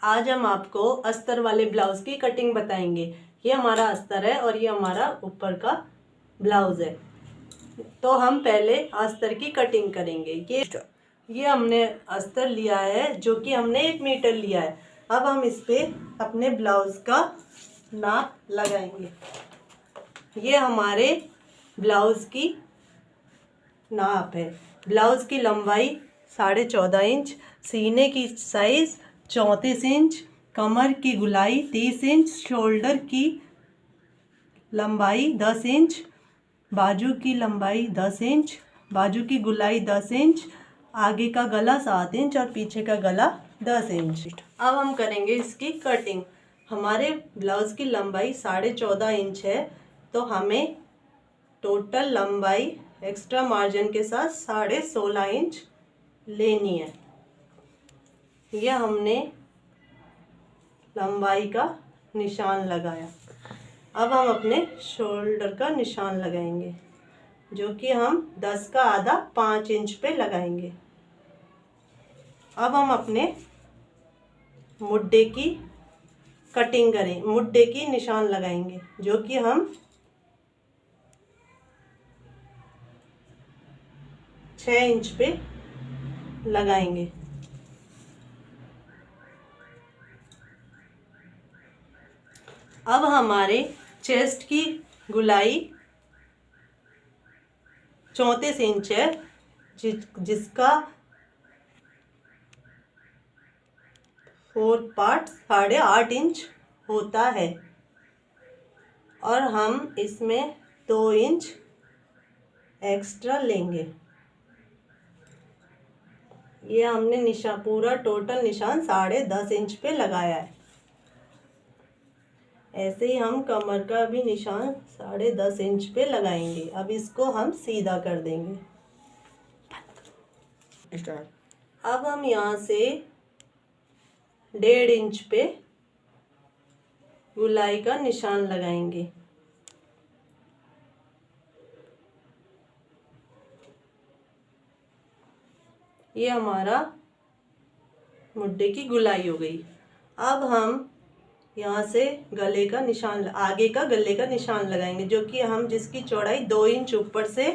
आज हम आपको अस्तर वाले ब्लाउज की कटिंग बताएंगे। ये हमारा अस्तर है और ये हमारा ऊपर का ब्लाउज है। तो हम पहले अस्तर की कटिंग करेंगे। ये हमने अस्तर लिया है जो कि हमने 1 मीटर लिया है। अब हम इस पे अपने ब्लाउज का नाप लगाएंगे। ये हमारे ब्लाउज की नाप है। ब्लाउज की लंबाई 14.5 इंच, सीने की साइज 34 इंच, कमर की गुलाई 30 इंच, शोल्डर की लंबाई 10 इंच, बाजू की लंबाई 10 इंच, बाजू की गुलाई 10 इंच, आगे का गला 7 इंच और पीछे का गला 10 इंच। अब हम करेंगे इसकी कटिंग। हमारे ब्लाउज की लंबाई 14.5 इंच है, तो हमें टोटल लंबाई एक्स्ट्रा मार्जिन के साथ 16.5 इंच लेनी है। यह हमने लंबाई का निशान लगाया। अब हम अपने शोल्डर का निशान लगाएंगे, जो कि हम 10 का आधा 5 इंच पे लगाएंगे। अब हम अपने मुड्डे की कटिंग करें, मुड्डे की निशान लगाएंगे, जो कि हम 6 इंच पे लगाएंगे। अब हमारे चेस्ट की गुलाई 34 इंच है, जिसका 4 पार्ट 8.5 इंच होता है और हम इसमें 2 इंच एक्स्ट्रा लेंगे। ये हमने निशान पूरा टोटल निशान 10.5 इंच पे लगाया है। ऐसे ही हम कमर का भी निशान 10.5 इंच पे लगाएंगे। अब इसको हम सीधा कर देंगे। अब हम यहाँ से 1.5 इंच पे गुलाई का निशान लगाएंगे। ये हमारा मुड्डे की गुलाई हो गई। अब हम यहाँ से गले का निशान, आगे का गले का निशान लगाएंगे, जो कि हम जिसकी चौड़ाई 2 इंच ऊपर से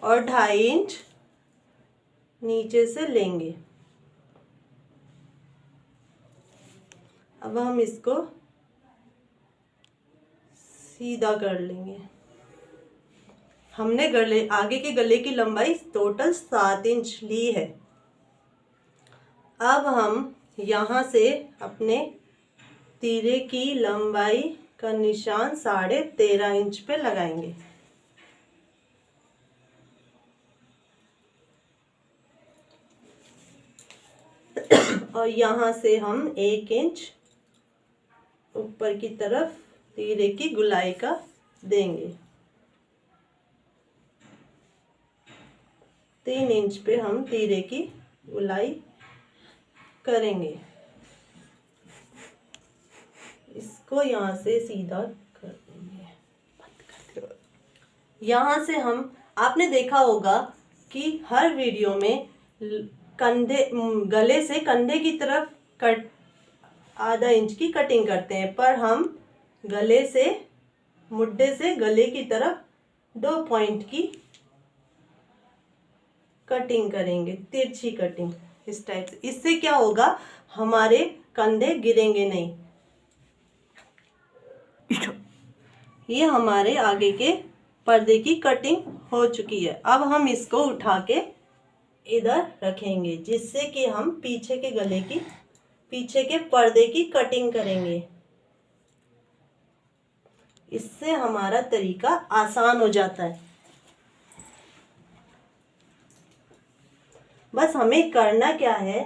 और 2.5 इंच नीचे से लेंगे। अब हम इसको सीधा कर लेंगे। हमने आगे के गले की लंबाई टोटल 7 इंच ली है। अब हम यहाँ से अपने तीरे की लंबाई का निशान 13.5 इंच पे लगाएंगे। और यहाँ से हम 1 इंच ऊपर की तरफ तीरे की गुलाई का देंगे। 3 इंच पे हम तीरे की गुलाई करेंगे। इसको यहाँ से सीधा कर देंगे। यहाँ से हम, आपने देखा होगा कि हर वीडियो में कंधे, गले से कंधे की तरफ कट आधा इंच की कटिंग करते हैं, पर हम गले से, मुड्डे से गले की तरफ 2 पॉइंट की कटिंग करेंगे, तिरछी कटिंग इस टाइप से। इससे क्या होगा, हमारे कंधे गिरेंगे नहीं। ये हमारे आगे के पर्दे की कटिंग हो चुकी है। अब हम इसको उठा के इधर रखेंगे, जिससे कि हम पीछे के गले की, पीछे के पर्दे की कटिंग करेंगे। इससे हमारा तरीका आसान हो जाता है। बस हमें करना क्या है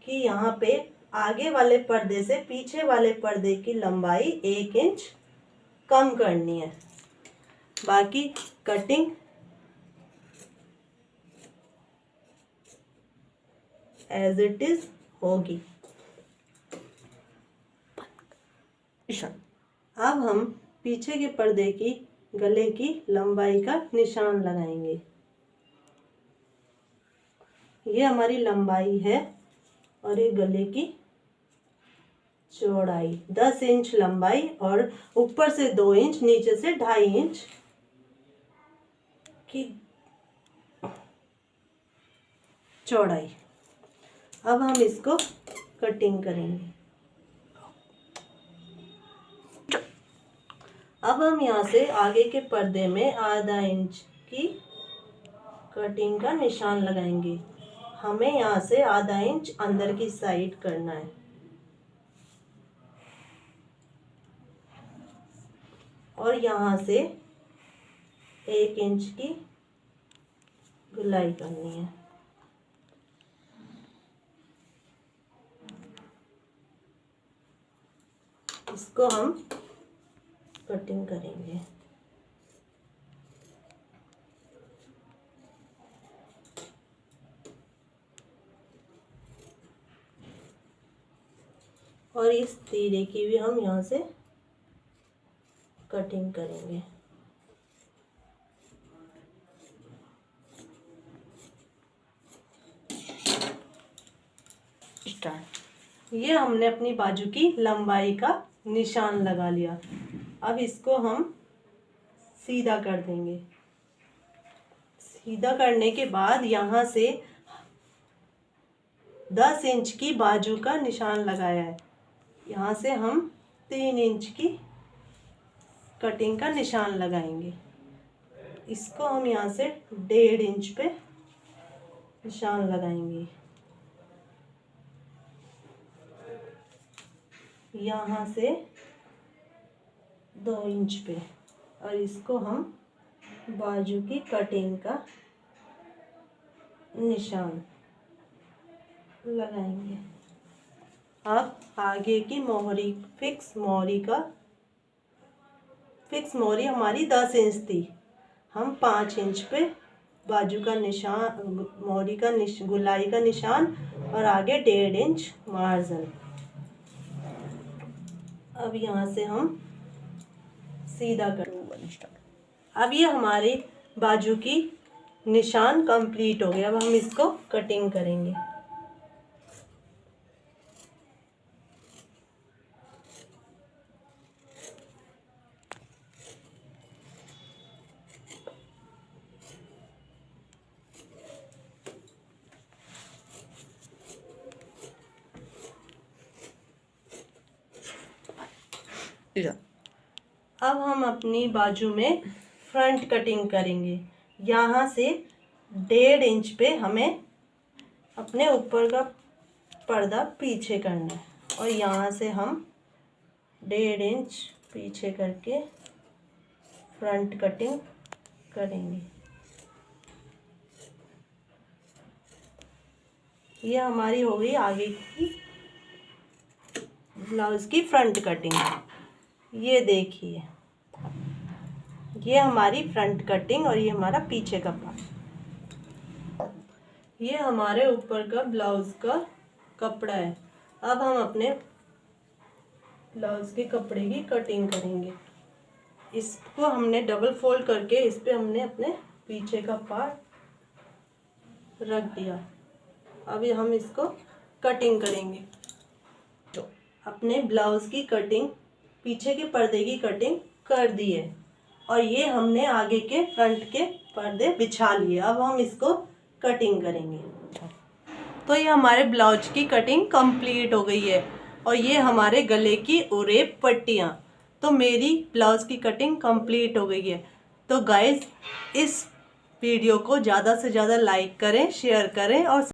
कि यहाँ पे आगे वाले पर्दे से पीछे वाले पर्दे की लंबाई 1 इंच कम करनी है। बाकी कटिंग एज इट इज होगी। अब हम पीछे के पर्दे की गले की लंबाई का निशान लगाएंगे। ये हमारी लंबाई है और ये गले की चौड़ाई 10 इंच लंबाई और ऊपर से 2 इंच, नीचे से 2.5 इंच की चौड़ाई। अब हम इसको कटिंग करेंगे। अब हम यहाँ से आगे के पर्दे में आधा इंच की कटिंग का निशान लगाएंगे। हमें यहाँ से आधा इंच अंदर की साइड करना है और यहाँ से 1 इंच की गुलाई करनी है। इसको हम कटिंग करेंगे। और इस तीरे की भी हम यहाँ से कटिंग करेंगे। स्टार्ट। ये हमने अपनी बाजू की लंबाई का निशान लगा लिया। अब इसको हम सीधा कर देंगे। सीधा करने के बाद यहाँ से 10 इंच की बाजू का निशान लगाया है। यहाँ से हम 3 इंच की कटिंग का निशान लगाएंगे। इसको हम यहाँ से 1.5 इंच पे निशान लगाएंगे। यहाँ से 2 इंच पे और इसको हम बाजू की कटिंग का निशान लगाएंगे। अब आगे की मोहरी फिक्स मोहरी हमारी 10 इंच थी। हम 5 इंच पे बाजू का निशान, मोहरी का गुलाई का निशान और आगे 1.5 इंच मार्जिन। अब यहाँ से हम सीधा करेंगे। अब ये हमारी बाजू की निशान कंप्लीट हो गया। अब हम इसको कटिंग करेंगे। अब हम अपनी बाजू में फ्रंट कटिंग करेंगे। यहाँ से 1.5 इंच पे हमें अपने ऊपर का पर्दा पीछे करना है और यहाँ से हम 1.5 इंच पीछे करके फ्रंट कटिंग करेंगे। ये हमारी हो गई आगे की ब्लाउज की फ्रंट कटिंग। ये देखिए, ये हमारी फ्रंट कटिंग और ये हमारा पीछे का पार्ट। ये हमारे ऊपर का ब्लाउज का कपड़ा है। अब हम अपने ब्लाउज के कपड़े की कटिंग करेंगे। इसको हमने डबल फोल्ड करके इस पे हमने अपने पीछे का पार्ट रख दिया। अभी हम इसको कटिंग करेंगे। तो अपने ब्लाउज की कटिंग, पीछे के पर्दे की कटिंग कर दी है और ये हमने आगे के फ्रंट के पर्दे बिछा लिए। अब हम इसको कटिंग करेंगे। तो ये हमारे ब्लाउज की कटिंग कंप्लीट हो गई है और ये हमारे गले की उरेप पट्टियाँ। तो मेरी ब्लाउज की कटिंग कंप्लीट हो गई है। तो गाइज, इस वीडियो को ज़्यादा से ज़्यादा लाइक करें, शेयर करें और